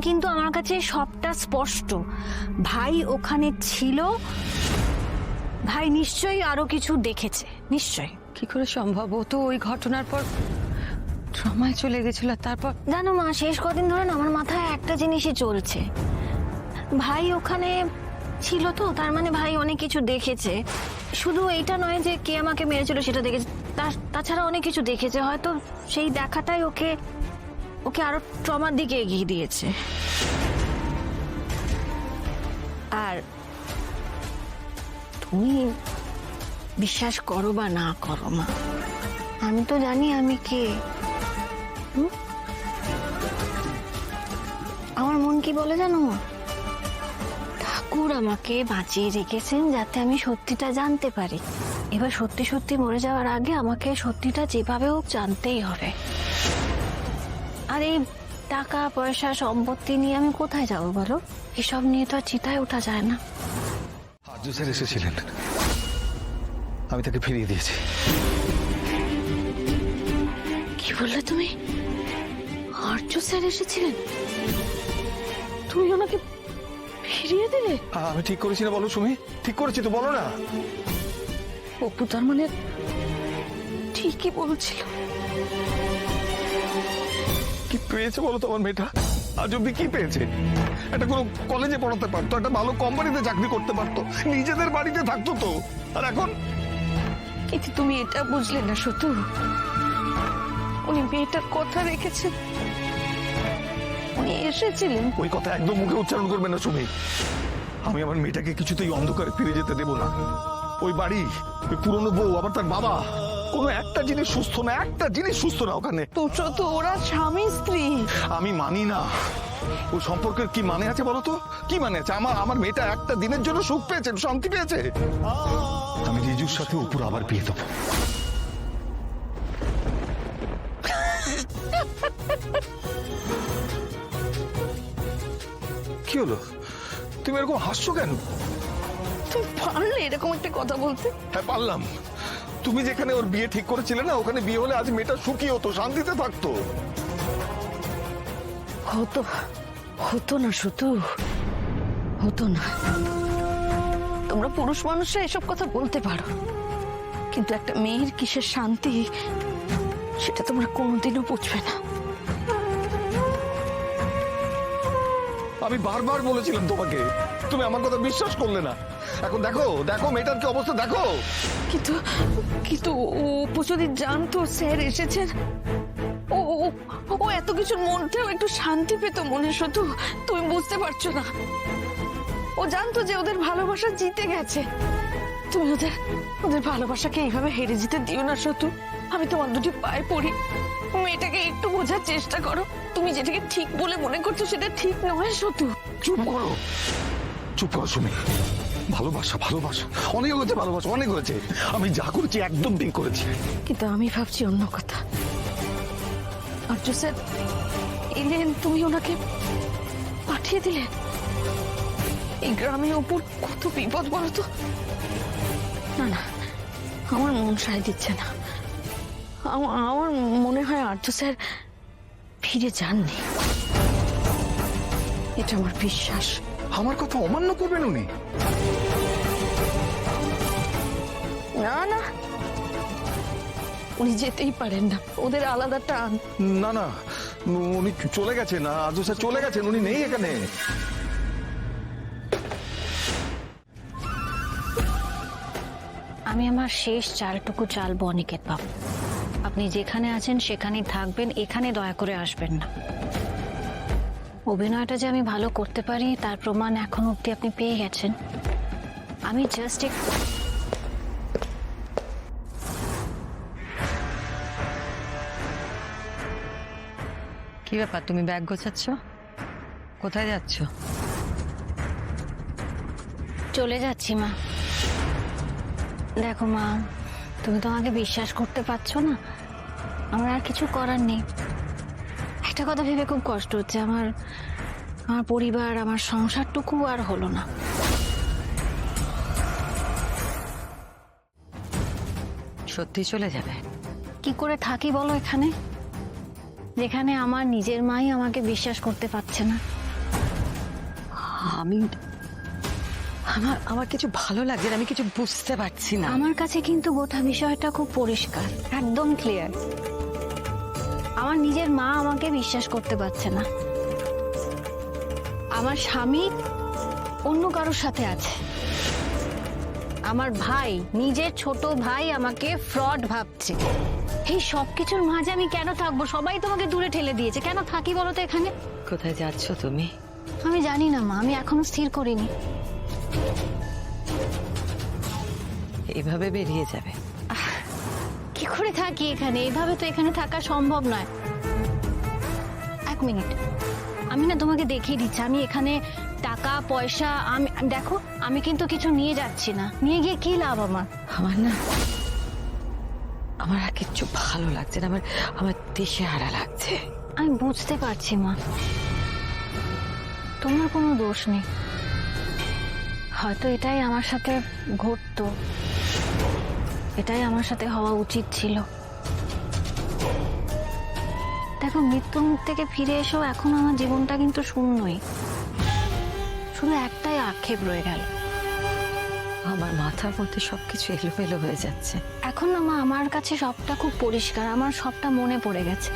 কিন্তু আমার কাছে সবটা স্পষ্ট। ভাই ওখানে ছিল, ভাই নিশ্চয়ই আরো কিছু দেখেছে, নিশ্চয়ই। কি করে সম্ভব? ও তো ওই ঘটনার পর ট্রমায় চলে গেছিল। তারপর জানো মা, শেষ কদিন ধরে না আমার মাথায় একটা জিনিসই চলছে। ভাই ওখানে ছিল তো, তার মানে ভাই অনেক কিছু দেখেছে। শুধু এইটা নয় যে কে আমাকে মেরেছিল সেটা দেখেছে, তাছাড়া অনেক কিছু দেখেছে। হয়তো সেই দেখাটাই ওকে ওকে আরো ট্রমার দিকে এগিয়ে দিয়েছে। আর তুমি বিশ্বাস করো বা না করো মা, আমি তো জানি আমি কে। আমার মন কি বলে জানো, ঠাকুর আমাকে বাঁচিয়ে রেখেছেন যাতে আমি সত্যিটা জানতে পারি। এবার সত্যি সত্যি মরে যাওয়ার আগে আমাকে সত্যিটা যেভাবে হোক জানতেই হবে। আর এই টাকা পয়সা সম্পত্তি নিয়ে আমি কোথায় যাব বলো? এসব নিয়ে তো আর চিতায় ওঠা যায় না। আর্য স্যার এসেছিলেন, আমি তাকে ফিরিয়ে দিয়েছি। কি বললে তুমি? আর্য স্যার এসেছিলেন, তুমি ওনাকে ফিরিয়ে দিলে? আমি ঠিক করেছি না বলো সুমি? ঠিক করেছি তো, বলো না। অপু তার মানে ঠিকই বলছিল। কি পেয়েছে বলো তো আমার মেয়েটা? আজ অব্দি কি পেয়েছে? একটা কোনো কলেজে পড়াতে পারতো, একটা ভালো কোম্পানিতে চাকরি করতে পারতো, নিজেদের বাড়িতে থাকতো তো। আর এখন কিন্তু তুমি এটা বুঝলে না শুধু, উনি মেয়েটার কথা রেখেছেন, উনি এসেছিলেন। ওই কথা একদম মুখে উচ্চারণ করবে না সুমি। আমি আমার মেয়েটাকে কিছুতেই অন্ধকারে ফিরে যেতে দেবো না। ওই বাড়ি, ওই পুরনো বউ, আবার তার বাবা, কোনো একটা জিনিস সুস্থ না, একটা জিনিস সুস্থ না ওখানে। তো ওরা স্বামী স্ত্রী। আমি মানি না। ওই সম্পর্কের কি মানে আছে বলো তো? কি মানে আছে? আমার মেয়েটা একটা দিনের জন্য সুখ পেয়েছে, শান্তি পেয়েছে। আমি রিজুর সাথে উপর আবার বিয়ে দেবো। কি হলো? তুমি এরকম হাসছো কেন? তুমি পারলে এরকম একটা কথা বলতে? হ্যাঁ পারলাম। তুমি যেখানে ওর বিয়ে ঠিক করেছিলে না, ওখানে বিয়ে হলে আজ মেয়েটা সুখী হতো, শান্তিতে থাকতো। হতো না শুধু, হতো না। তোমরা পুরুষ মানুষরা এসব কথা বলতে পারো, কিন্তু একটা মেয়ের কিসের শান্তি সেটা তোমরা কোনোদিনও বুঝবে না। আমি বারবার বলেছিলাম তোমাকে, তুমি আমার কথা বিশ্বাস করলে না। এখন দেখো দেখো মেয়েটার কি অবস্থা দেখো। কিন্তু কিন্তু ও যদি জানতো স্যার এসেছেন, ও ও- ও এত কিছুর মধ্যেও একটু শান্তি পেত মনে। শুধু তুমি বুঝতে পারছো না। ও জানতো যে ওদের ভালোবাসা জিতে গেছে। তুমি ওদের ভালোবাসাকে এইভাবে হেরে যেতে দিও না শুধু। আমি তোমার দুটি পায়ে পড়ি, মেয়েটাকে একটু বোঝার চেষ্টা করো। তুমি যেটাকে ঠিক বলে মনে করছো সেটা ঠিক নয় শুধু। চুপ করো, চুপ করো সুমি। ভালোবাসা ভালোবাসা অনেক হয়েছে, ভালোবাসা অনেক হয়েছে। আমি যা করেছি একদম ঠিক করেছি। কিন্তু আমি ভাবছি অন্য কথা। আর্য স্যার এলেন, তুমি ওনাকে পাঠিয়ে দিলে। এই গ্রামের উপর কত বিপদ বলো তো। না না, আমার মন সায় দিচ্ছে না। আমার মনে হয় আর্য স্যার ফিরে যাননি, এটা আমার বিশ্বাস। আমার কথা অমান্য করবেন উনি? না না, উনি যেতেই পারেন না, ওদের আলাদা টান। না না, উনি চলে গেছেন, আজ স্যার চলে গেছেন, উনি নেই এখানে। আমি আমার শেষ চালটুকু চালবো অনিকেত বাবু। আপনি যেখানে আছেন সেখানেই থাকবেন, এখানে দয়া করে আসবেন না। অভিনয়টা যে আমি ভালো করতে পারি তার প্রমাণ এখন অব্দি আপনি পেয়ে গেছেন। আমি জাস্ট কি ব্যাপার, তুমি ব্যাগ গোছাচ্ছ? কোথায় যাচ্ছ? চলে যাচ্ছি মা। দেখো মা, তুমি তো আমাকে বিশ্বাস করতে পারছো না, আমার আর কিছু করার নেই। একটা কথা ভেবে খুব কষ্ট হচ্ছে, আমার পরিবার, আমার সংসারটুকু আর হলো না। সত্যি চলে যাবে? কি করে থাকি বলো এখানে, যেখানে আমার নিজের মাই আমাকে বিশ্বাস করতে পারছে না। আমি আমার আমার কিছু ভালো লাগছে না, আমি কিছু বুঝতে পারছি না। আমার কাছে কিন্তু গোটা বিষয়টা খুব পরিষ্কার, একদম ক্লিয়ার। আমার নিজের মা আমাকে বিশ্বাস করতে পারছে না। আমার স্বামী অন্য কারোর সাথে আছে। আমার ভাই, নিজের ছোট ভাই আমাকে ফ্রড ভাবছে। এই সবকিছুর মাঝে আমি কেন থাকবো? সবাই তোমাকে দূরে ঠেলে দিয়েছে, কেন থাকি বলো তো এখানে? কোথায় যাচ্ছ তুমি? আমি জানি না মা, আমি এখনো স্থির করিনি। এইভাবে বেরিয়ে যাবে? কি করে থাকি এখানে? এইভাবে তো এখানে থাকা সম্ভব নয়। এক মিনিট, আমি না তোমাকে দেখিয়ে দিচ্ছি। আমি এখানে টাকা পয়সা, আমি দেখো, আমি কিন্তু কিছু নিয়ে যাচ্ছি না। নিয়ে গিয়ে কি লাভ আমার? আমার না, আমার আর কিচ্ছু ভালো লাগছে না। আমার আমার দিশে হারা লাগছে। আমি বুঝতে পারছি মা, তোমার কোনো দোষ নেই। হয়তো এটাই আমার সাথে ঘটতো, এটাই আমার সাথে হওয়া উচিত ছিল। দেখো, মৃত্যুর মুখ থেকে ফিরে এসেও এখন আমার জীবনটা কিন্তু শূন্যই। শুধু একটাই আক্ষেপ রয়ে গেল। আমার মাথার মধ্যে সবকিছু এলোমেলো হয়ে যাচ্ছে। এখন না মা, আমার কাছে সবটা খুব পরিষ্কার, আমার সবটা মনে পড়ে গেছে।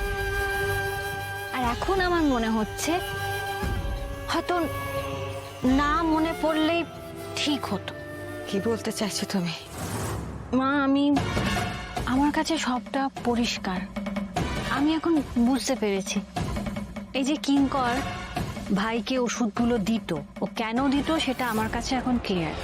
আর এখন আমার মনে হচ্ছে হয়তো না মনে পড়লেই ঠিক হতো। কি বলতে চাইছো তুমি? মা, আমার কাছে সবটা পরিষ্কার। আমি এখন বুঝতে পেরেছি, এই যে কিঙ্কর ভাইকে ওষুধগুলো দিত, ও কেন দিত সেটা আমার কাছে এখন ক্লিয়ার।